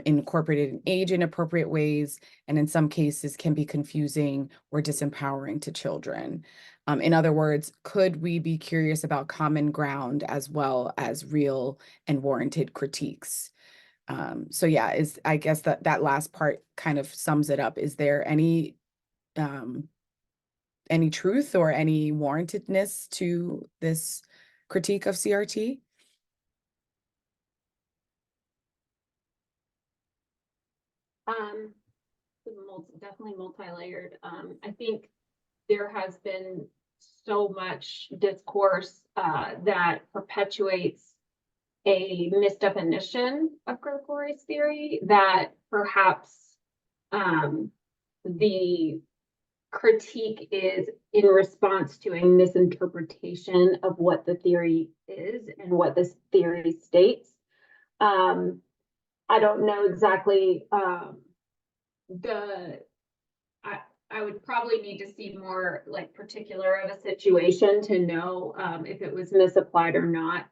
incorporated in age-inappropriate ways, and in some cases can be confusing or disempowering to children? In other words, could we be curious about common ground as well as real and warranted critiques? So yeah, I guess that last part kind of sums it up. Is there any truth or any warrantedness to this critique of CRT? Definitely multi-layered. I think there has been so much discourse that perpetuates a misdefinition of critical race theory that perhaps the critique is in response to a misinterpretation of what the theory is and what this theory states. I don't know exactly I would probably need to see more like particular of a situation to know if it was misapplied or not.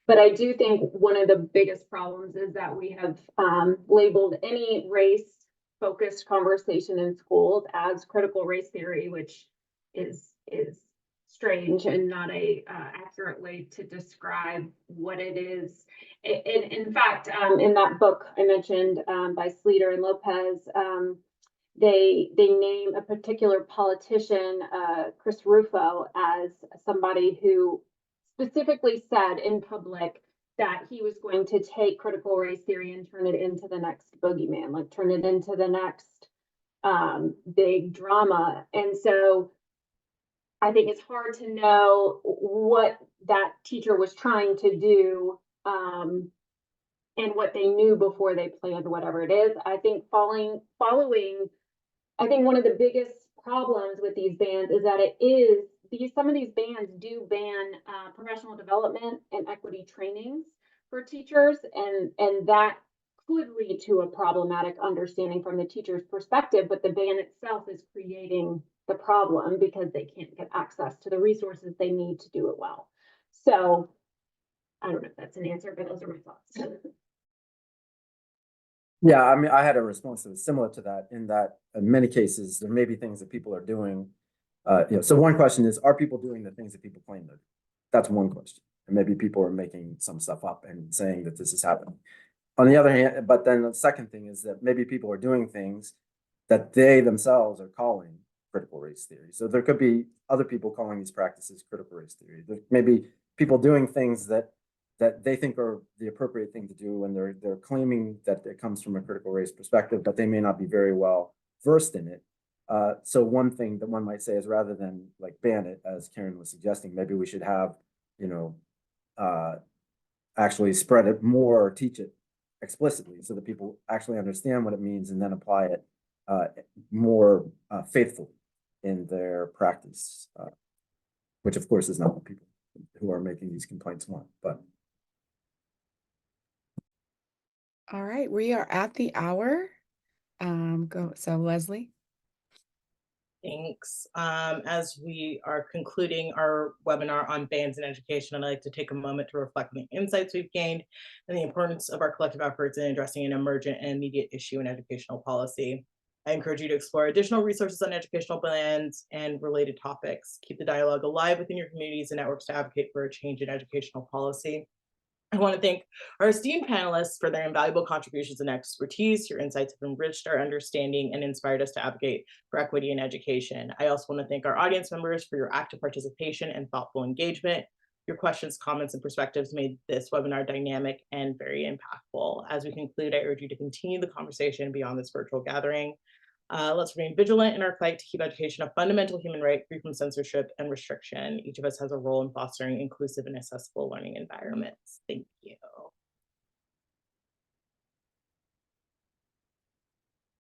But I do think one of the biggest problems is that we have labeled any race-focused conversation in schools as critical race theory, which is strange and not a accurate way to describe what it is. In fact, in that book I mentioned by Sleater and Lopez, they name a particular politician, Chris Rufo, as somebody who specifically said in public that he was going to take critical race theory and turn it into the next boogeyman, like turn it into the next big drama. And so I think it's hard to know what that teacher was trying to do and what they knew before they planned whatever it is. I think I think one of the biggest problems with these bans is that some of these bans do ban professional development and equity trainings for teachers, and that could lead to a problematic understanding from the teacher's perspective, but the ban itself is creating the problem because they can't get access to the resources they need to do it well. So I don't know if that's an answer, but those are my thoughts. Yeah, I mean, I had a response that was similar to that, in that in many cases, there may be things that people are doing. So one question is, are people doing the things that people claim to do? That's one question. And maybe people are making some stuff up and saying that this is happening. On the other hand, but then the second thing is that maybe people are doing things that they themselves are calling critical race theory. So there could be other people calling these practices critical race theory. There may be people doing things that they think are the appropriate thing to do, and they're claiming that it comes from a critical race perspective, but they may not be very well versed in it. So one thing that one might say is, rather than like ban it, as Karen was suggesting, maybe we should have, actually spread it more or teach it explicitly so that people actually understand what it means and then apply it more faithfully in their practice, which of course is not what people who are making these complaints want, but. All right, we are at the hour. So Leslie. Thanks. As we are concluding our webinar on bans in education, I'd like to take a moment to reflect on the insights we've gained and the importance of our collective efforts in addressing an emergent and immediate issue in educational policy. I encourage you to explore additional resources on educational plans and related topics. Keep the dialogue alive within your communities and networks to advocate for a change in educational policy. I want to thank our esteemed panelists for their invaluable contributions and expertise. Your insights have enriched our understanding and inspired us to advocate for equity in education. I also want to thank our audience members for your active participation and thoughtful engagement. Your questions, comments, and perspectives made this webinar dynamic and very impactful. As we conclude, I urge you to continue the conversation beyond this virtual gathering. Let's remain vigilant in our fight to keep education a fundamental human right, free from censorship and restriction. Each of us has a role in fostering inclusive and accessible learning environments. Thank you.